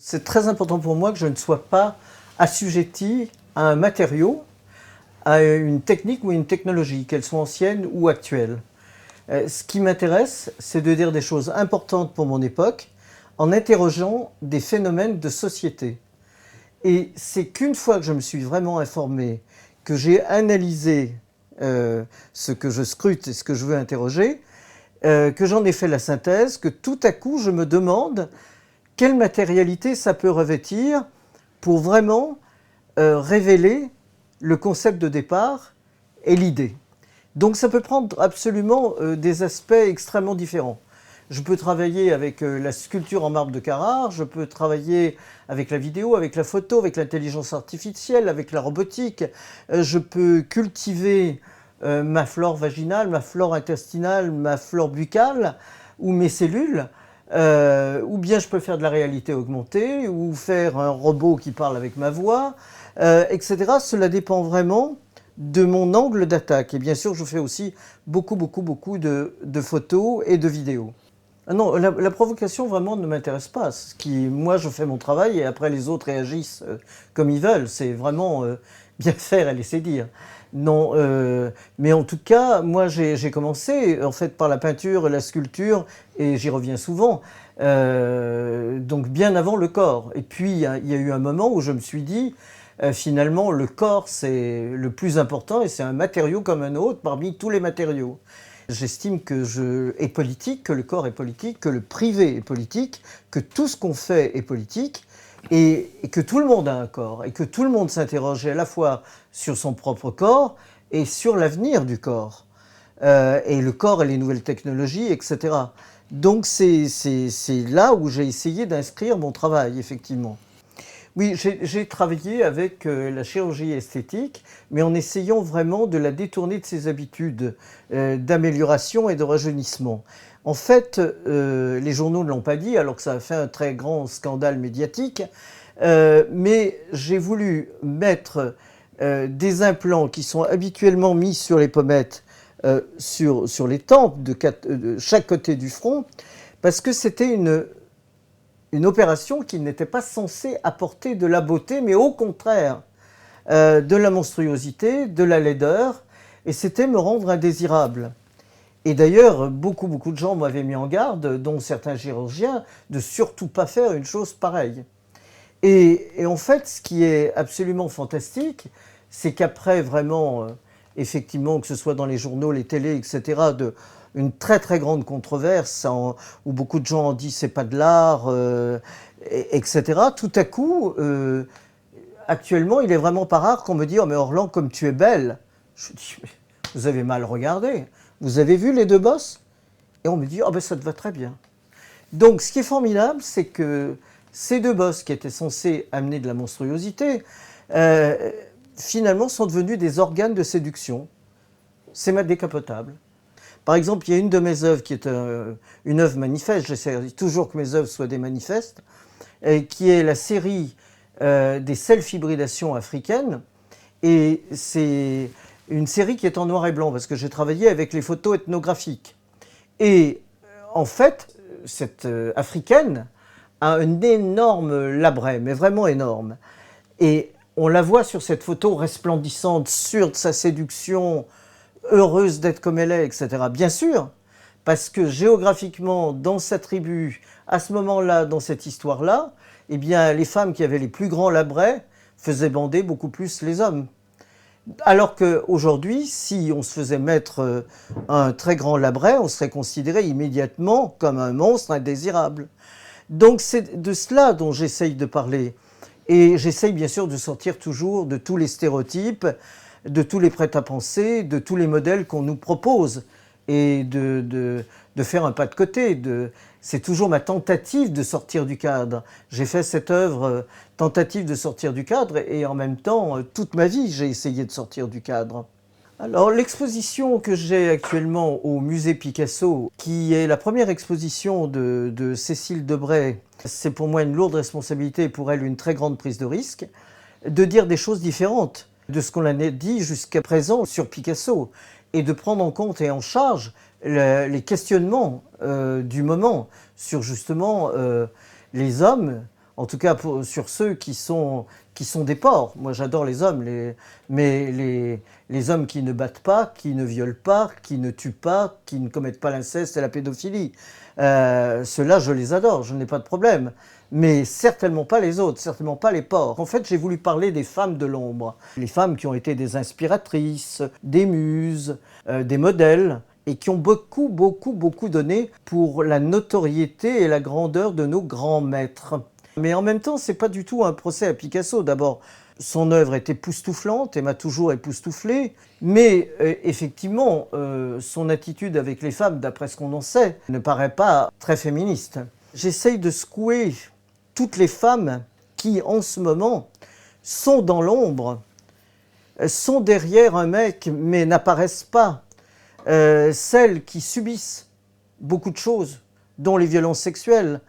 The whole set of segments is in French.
C'est très important pour moi que je ne sois pas assujetti à un matériau, à une technique ou une technologie, qu'elle soit ancienne ou actuelle. Ce qui m'intéresse, c'est de dire des choses importantes pour mon époque en interrogeant des phénomènes de société. Et c'est qu'une fois que je me suis vraiment informé, que j'ai analysé ce que je scrute et ce que je veux interroger, que j'en ai fait la synthèse, que tout à coup je me demande quelle matérialité ça peut revêtir pour vraiment révéler le concept de départ et l'idée. Donc ça peut prendre absolument des aspects extrêmement différents. Je peux travailler avec la sculpture en marbre de Carrare, je peux travailler avec la vidéo, avec la photo, avec l'intelligence artificielle, avec la robotique. Je peux cultiver ma flore vaginale, ma flore intestinale, ma flore buccale ou mes cellules. Ou bien je peux faire de la réalité augmentée, ou faire un robot qui parle avec ma voix, etc. Cela dépend vraiment de mon angle d'attaque. Et bien sûr, je fais aussi beaucoup de photos et de vidéos. Ah non, la provocation vraiment ne m'intéresse pas. Moi, je fais mon travail et après les autres réagissent comme ils veulent. C'est vraiment bien faire et laisser dire. Non, mais en tout cas, moi j'ai commencé en fait par la peinture et la sculpture, et j'y reviens souvent, donc bien avant le corps. Et puis il y a eu un moment où je me suis dit, finalement le corps c'est le plus important et c'est un matériau comme un autre parmi tous les matériaux. J'estime est politique, que le corps est politique, que le privé est politique, que tout ce qu'on fait est politique, et que tout le monde a un corps, et que tout le monde s'interroge à la fois sur son propre corps et sur l'avenir du corps, et le corps et les nouvelles technologies, etc. Donc c'est là où j'ai essayé d'inscrire mon travail, effectivement. Oui, j'ai travaillé avec la chirurgie esthétique, mais en essayant vraiment de la détourner de ses habitudes d'amélioration et de rajeunissement. En fait, les journaux ne l'ont pas dit, alors que ça a fait un très grand scandale médiatique, mais j'ai voulu mettre des implants qui sont habituellement mis sur les pommettes, sur les tempes de chaque côté du front, parce que c'était une opération qui n'était pas censée apporter de la beauté, mais au contraire, de la monstruosité, de la laideur, et c'était me rendre indésirable. Et d'ailleurs, beaucoup de gens m'avaient mis en garde, dont certains chirurgiens, de surtout pas faire une chose pareille. Et en fait, ce qui est absolument fantastique, c'est qu'après vraiment, effectivement, que ce soit dans les journaux, les télés, etc., une très grande controverse où beaucoup de gens ont dit c'est pas de l'art, etc. Tout à coup, actuellement, il est vraiment pas rare qu'on me dise « Oh mais Orlan, comme tu es belle !» Je dis « Vous avez mal regardé. Vous avez vu les deux bosses ?» Et on me dit « Oh ben ça te va très bien. » Donc ce qui est formidable, c'est que ces deux bosses qui étaient censées amener de la monstruosité, finalement sont devenus des organes de séduction. C'est ma décapotable. Par exemple, il y a une de mes œuvres qui est une œuvre manifeste, j'essaie toujours que mes œuvres soient des manifestes, qui est la série des self-hybridations africaines. Et c'est une série qui est en noir et blanc, parce que j'ai travaillé avec les photos ethnographiques. Et en fait, cette africaine a un énorme labret, mais vraiment énorme. Et on la voit sur cette photo resplendissante, sûre de sa séduction, heureuse d'être comme elle est, etc. Bien sûr, parce que géographiquement, dans sa tribu, à ce moment-là, dans cette histoire-là, eh bien, les femmes qui avaient les plus grands labrets faisaient bander beaucoup plus les hommes. Alors qu'aujourd'hui, si on se faisait mettre un très grand labret, on serait considéré immédiatement comme un monstre indésirable. Donc c'est de cela dont j'essaye de parler. Et j'essaye bien sûr de sortir toujours de tous les stéréotypes, de tous les prêt-à-penser, de tous les modèles qu'on nous propose, et de faire un pas de côté. C'est toujours ma tentative de sortir du cadre. J'ai fait cette œuvre tentative de sortir du cadre, et en même temps, toute ma vie, j'ai essayé de sortir du cadre. Alors, l'exposition que j'ai actuellement au musée Picasso, qui est la première exposition de Cécile Debray, c'est pour moi une lourde responsabilité et pour elle une très grande prise de risque, de dire des choses différentes de ce qu'on a dit jusqu'à présent sur Picasso, et de prendre en compte et en charge les questionnements du moment sur justement les hommes En tout cas, sur ceux qui sont des porcs. Moi, j'adore les hommes, mais les hommes qui ne battent pas, qui ne violent pas, qui ne tuent pas, qui ne commettent pas l'inceste et la pédophilie. Ceux-là, je les adore, je n'ai pas de problème. Mais certainement pas les autres, certainement pas les porcs. En fait, j'ai voulu parler des femmes de l'ombre. Les femmes qui ont été des inspiratrices, des muses, des modèles, et qui ont beaucoup, beaucoup, beaucoup donné pour la notoriété et la grandeur de nos grands maîtres. Mais en même temps, c'est pas du tout un procès à Picasso. D'abord, son œuvre est époustouflante et m'a toujours époustouflé. Mais effectivement, son attitude avec les femmes, d'après ce qu'on en sait, ne paraît pas très féministe. J'essaye de secouer toutes les femmes qui, en ce moment, sont dans l'ombre, sont derrière un mec, mais n'apparaissent pas. Celles qui subissent beaucoup de choses, dont les violences sexuelles.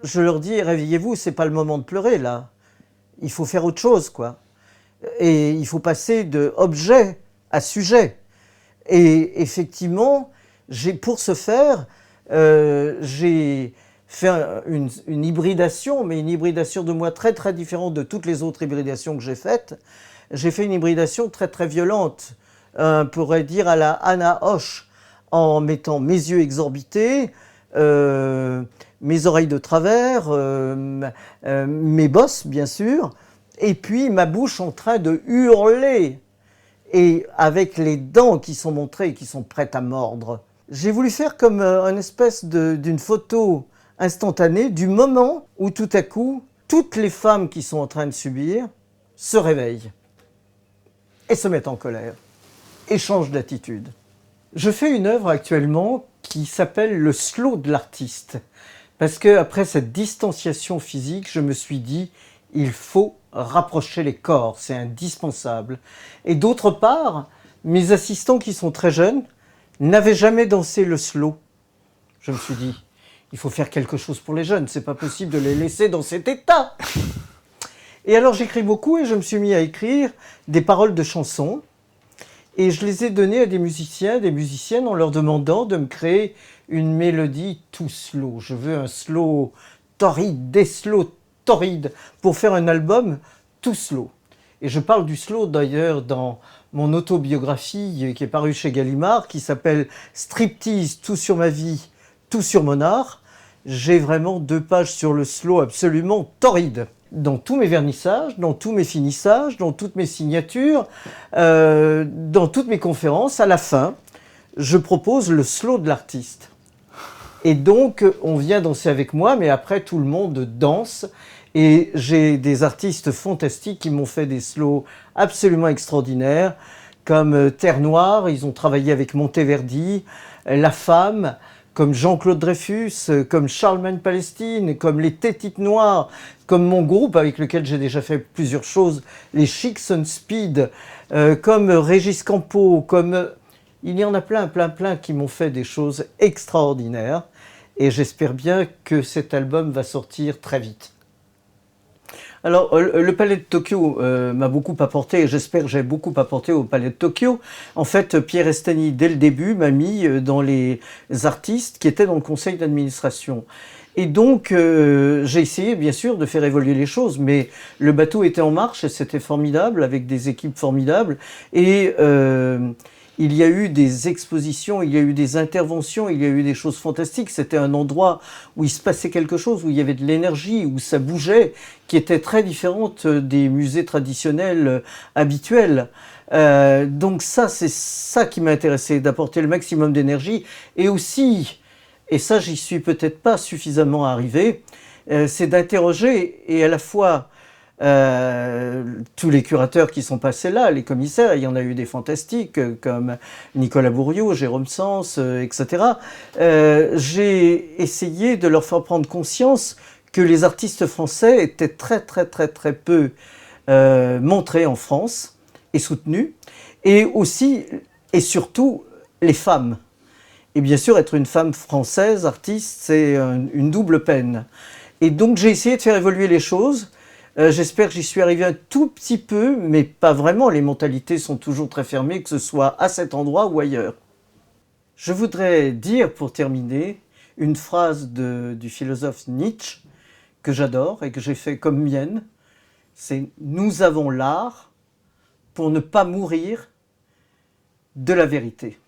Je leur dis, réveillez-vous, c'est pas le moment de pleurer, là. Il faut faire autre chose, quoi. Et il faut passer de objet à sujet. Et effectivement, pour ce faire, j'ai fait une hybridation, mais une hybridation de moi très très différente de toutes les autres hybridations que j'ai faites. J'ai fait une hybridation très très violente, on pourrait dire à la Anna Hoche, en mettant mes yeux exorbités, mes oreilles de travers, mes bosses bien sûr, et puis ma bouche en train de hurler, et avec les dents qui sont montrées, qui sont prêtes à mordre. J'ai voulu faire comme une espèce d'une photo instantanée du moment où tout à coup, toutes les femmes qui sont en train de subir se réveillent et se mettent en colère et changent d'attitude. Je fais une œuvre actuellement qui s'appelle le slow de l'artiste. Parce qu'après cette distanciation physique, je me suis dit, il faut rapprocher les corps, c'est indispensable. Et d'autre part, mes assistants qui sont très jeunes n'avaient jamais dansé le slow. Je me suis dit, il faut faire quelque chose pour les jeunes, c'est pas possible de les laisser dans cet état. Et alors j'écris beaucoup et je me suis mis à écrire des paroles de chansons. Et je les ai données à des musiciens, des musiciennes en leur demandant de me créer une mélodie tout slow. Je veux un slow torride, des slows torrides pour faire un album tout slow. Et je parle du slow d'ailleurs dans mon autobiographie qui est parue chez Gallimard, qui s'appelle Striptease, tout sur ma vie, tout sur mon art. J'ai vraiment 2 pages sur le slow absolument torride. Dans tous mes vernissages, dans tous mes finissages, dans toutes mes signatures, dans toutes mes conférences, à la fin, je propose le slow de l'artiste. Et donc, on vient danser avec moi, mais après, tout le monde danse. Et j'ai des artistes fantastiques qui m'ont fait des slows absolument extraordinaires, comme Terre Noire, ils ont travaillé avec Monteverdi, La Femme, comme Jean-Claude Dreyfus, comme Charlemagne Palestine, comme les Tétites Noires, comme mon groupe avec lequel j'ai déjà fait plusieurs choses, les Chicks on Speed, comme Régis Campo, comme... Il y en a plein qui m'ont fait des choses extraordinaires. Et j'espère bien que cet album va sortir très vite. Alors, le Palais de Tokyo m'a beaucoup apporté, et j'espère que j'ai beaucoup apporté au Palais de Tokyo. En fait, Pierre Estany, dès le début, m'a mis dans les artistes qui étaient dans le conseil d'administration. Et donc, j'ai essayé, bien sûr, de faire évoluer les choses, mais le bateau était en marche et c'était formidable, avec des équipes formidables. Et il y a eu des expositions, il y a eu des interventions, il y a eu des choses fantastiques. C'était un endroit où il se passait quelque chose, où il y avait de l'énergie, où ça bougeait, qui était très différente des musées traditionnels habituels. Donc ça, c'est ça qui m'a intéressé, d'apporter le maximum d'énergie. Et aussi, et ça j'y suis peut-être pas suffisamment arrivé, c'est d'interroger et à la fois tous les curateurs qui sont passés là, les commissaires, il y en a eu des fantastiques comme Nicolas Bourriaud, Jérôme Sens, etc. J'ai essayé de leur faire prendre conscience que les artistes français étaient très peu montrés en France et soutenus, et aussi et surtout les femmes. Et bien sûr, être une femme française, artiste, c'est une double peine. Et donc j'ai essayé de faire évoluer les choses. J'espère que j'y suis arrivé un tout petit peu, mais pas vraiment. Les mentalités sont toujours très fermées, que ce soit à cet endroit ou ailleurs. Je voudrais dire, pour terminer, une phrase du philosophe Nietzsche que j'adore et que j'ai fait comme mienne, c'est « Nous avons l'art pour ne pas mourir de la vérité ».